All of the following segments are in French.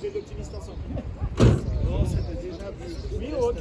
Vous êtes optimiste ensemble. Non, c'était déjà vu. Oui, ok.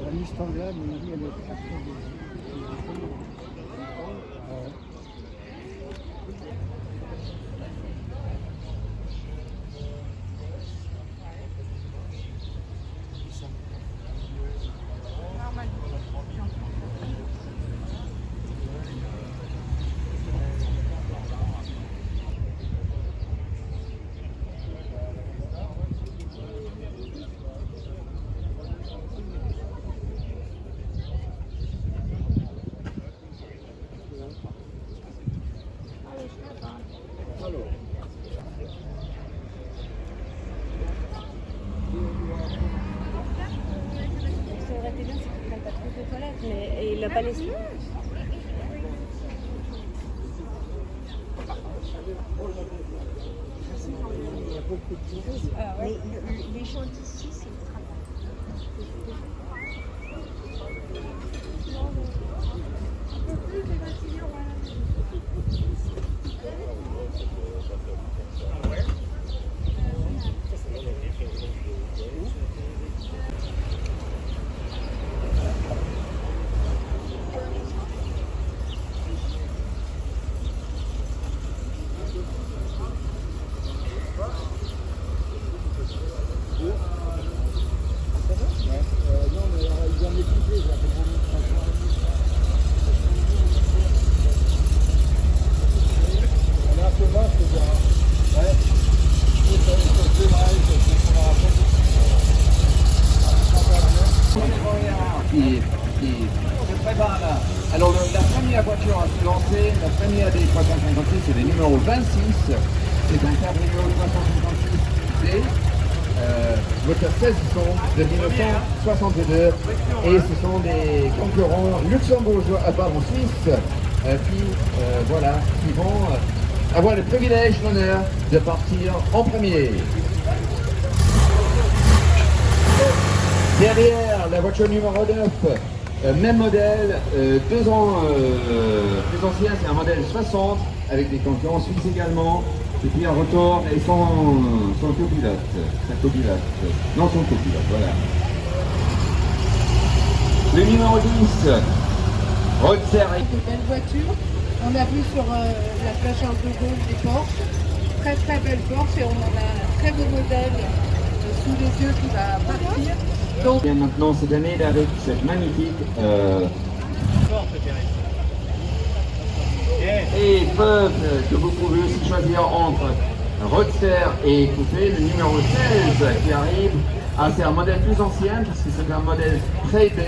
La mise en là, mais elle est très Mais il n'a pas laissé. Mais les gens d'ici, c'est le travail. Qui se prépare là. Alors la première voiture à se lancer, la première des 356, c'est le numéro 26. C'est un cabrio 356D, moteur 16 de 1962. Et ce sont des concurrents luxembourgeois, pardon, suisses, voilà, qui vont avoir le privilège, l'honneur de partir en premier. Derrière, la voiture numéro 9, même modèle, 2 ans plus ancien, c'est un modèle 60, avec des concurrents suisses également. Et puis un retour et son copilote, son copilote, voilà. Le numéro 10, Roadster. C'est une belle voiture. On a vu sur la plage un peu gauche des Porsche. Très belle Porsche et on en a un très beau modèle sous les yeux qui va partir. Donc... Et maintenant cette année avec cette magnifique et peuple que vous pouvez aussi choisir entre Roadster et Coupé, le numéro 16 qui arrive. C'est un modèle plus ancien parce que c'est un modèle très B,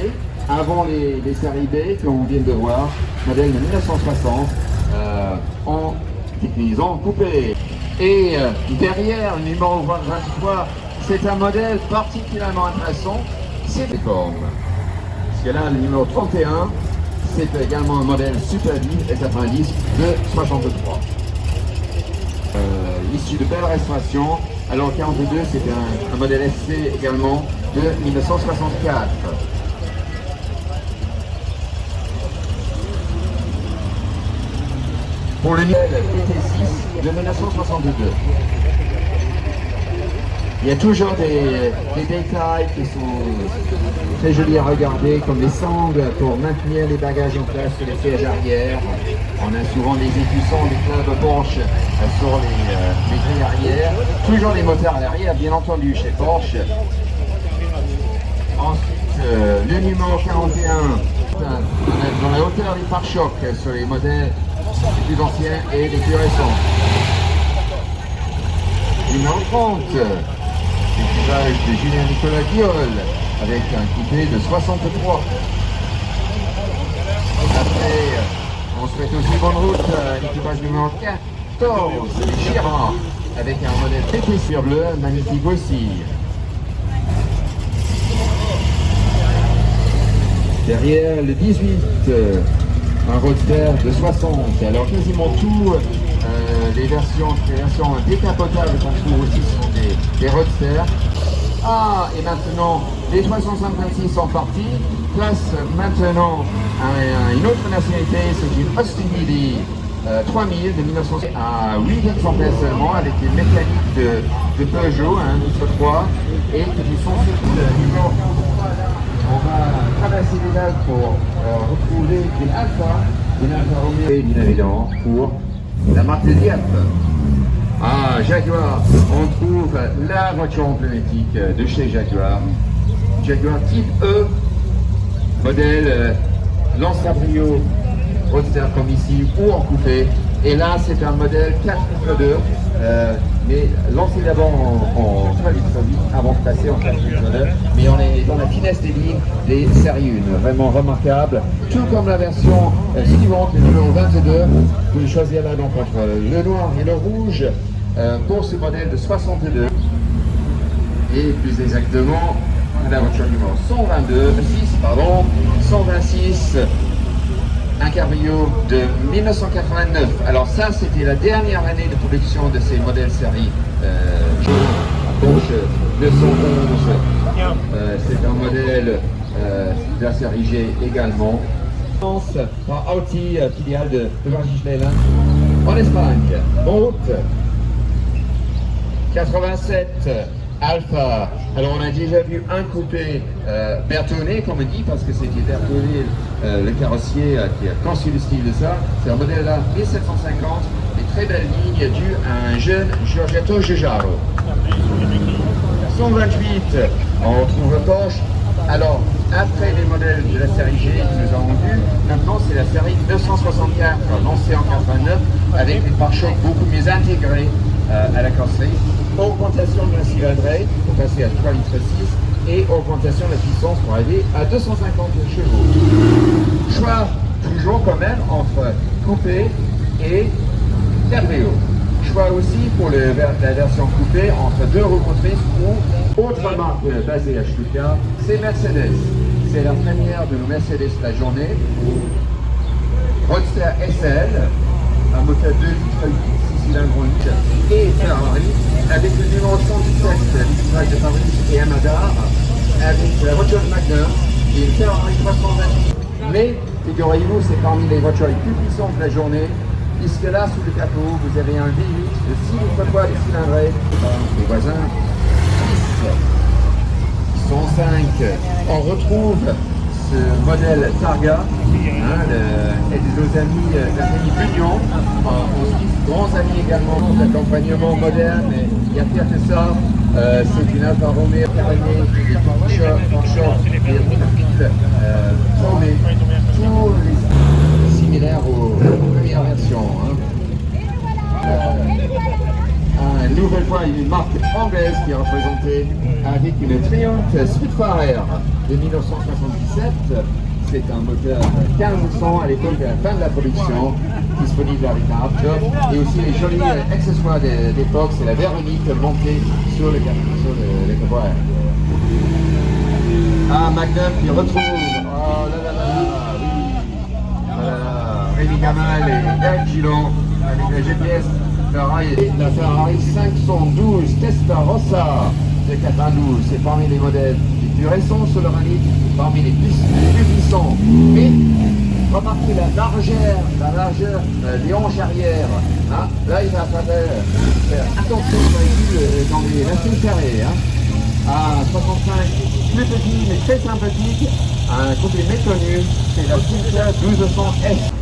avant les séries B qu'on vient de voir, modèle de 1960 en utilisant Coupé. Et derrière le numéro 23, c'est un modèle particulièrement intéressant, c'est les formes. Parce que là, le numéro 31, c'est également un modèle Super 10 et 90 de 63. Issu de belles restaurations. Alors 42, c'était un modèle SC également de 1964. Pour le modèle PT6 de 1962. Il y a toujours des détails qui sont très jolis à regarder, comme les sangles pour maintenir les bagages en place sur les sièges arrière. On a souvent des écussons, des clins de Porsche sur les grilles arrière. Toujours des moteurs à l'arrière, bien entendu, chez Porsche. Ensuite, le numéro 41, dans la hauteur des pare-chocs sur les modèles les plus anciens et les plus récents. Numéro 30, l'équipage de Julien Nicolas Guiol avec un coupé de 63. Après, on souhaite aussi bonne route à l'équipage numéro 14, les Chira, avec un modèle épaisseur bleu, magnifique aussi. Derrière le 18, un roadster de 60. Alors quasiment tout les versions décapotables qu'on trouve aussi sont des roadsters. Ah, et maintenant, les 356 sont partis. Place maintenant à une autre nationalité, c'est une Austin Healey 3000 de 1900 à 8 exemplaires seulement, avec des mécaniques de Peugeot, un Nitro 3, et qui sont surtout numéro. On va traverser les Alpes pour retrouver des Alpha, une Alfa Romeo et bien évidemment pour la marque de Dieppe. Ah, Jaguar, on trouve la voiture emblématique de chez Jaguar. Jaguar type E, modèle Lance-Cabrio, roadster comme ici ou en coupé. Et là, c'est un modèle 4x2, mais lancé d'abord en très vite avant de passer en 4x2. Mais on est dans la finesse des lignes des séries 1, vraiment remarquable. Tout comme la version suivante, le numéro 22. Vous choisirez là donc entre le noir et le rouge pour ce modèle de 62. Et plus exactement, la voiture numéro 126. Un cabrio de 1989. Alors ça, c'était la dernière année de production de ces modèles série Porsche 211. C'est un modèle de la série G également. Par Audi, filiale de Wageningen en Espagne. En route. 87 Alpha. Alors on a déjà vu un coupé Bertone, comme on dit, parce que c'était Bertone, le carrossier qui a conçu le style de ça. C'est un modèle là, 1750, des très belles lignes dues à un jeune Giorgetto Giugiaro. 128, on retrouve le Porsche. Alors, après les modèles de la série G que nous avons vus, maintenant c'est la série 264, lancée en 89, avec des pare-chocs beaucoup mieux intégrés à la carrosserie. Augmentation de la cylindrée pour passer à 3,6 litres et augmentation de la puissance pour arriver à 250 chevaux. Choix toujours quand même entre coupé et cabrio. Choix aussi pour la version coupée entre deux roues motrices ou autre marque basée à Stuttgart, c'est Mercedes. C'est la première de nos Mercedes de la journée. Roadster SL, un moteur 2 litres 6 cylindres et Ferrari avec le numéro 117, l'équipage de Fabrice et Amadar, avec la voiture de Magnum et une Ferrari 328. Mais figurez-vous, c'est parmi les voitures les plus puissantes de la journée, puisque là, sous le capot, vous avez un V8 de 6 litres de cylindrée. Les voisins, 105. On retrouve ce modèle Targa, et de nos amis de la famille Bugnon, en Suisse, grands amis également d'accompagnement moderne. Il y a pire que ça, c'est une Alfa Romeo carénée, des chocs, des fils tombés, tous les similaires aux premières versions. Une nouvelle fois, une marque anglaise qui est représentée avec une Triumph Spitfire de 1977. C'est un moteur 1500 à l'époque de la fin de la production, disponible avec un hardtop et aussi les jolis accessoires d'époque, c'est la Véronique montée sur le capot. Ah, Magnum qui retrouve, oh là là là, oui, voilà, Rémi Gamal et Eric Gillon avec la GPS Ferrari, la Ferrari 512 Testarossa de 92, c'est parmi les modèles les plus récents sur le rallye, parmi les plus puissants. Mais Remarquez la largeur des hanches arrière. Hein. Là, il va falloir faire attention dans les lacets carrés. Hein. À 65, plus petit mais très sympathique, un côté méconnu, c'est la Silver 1200S.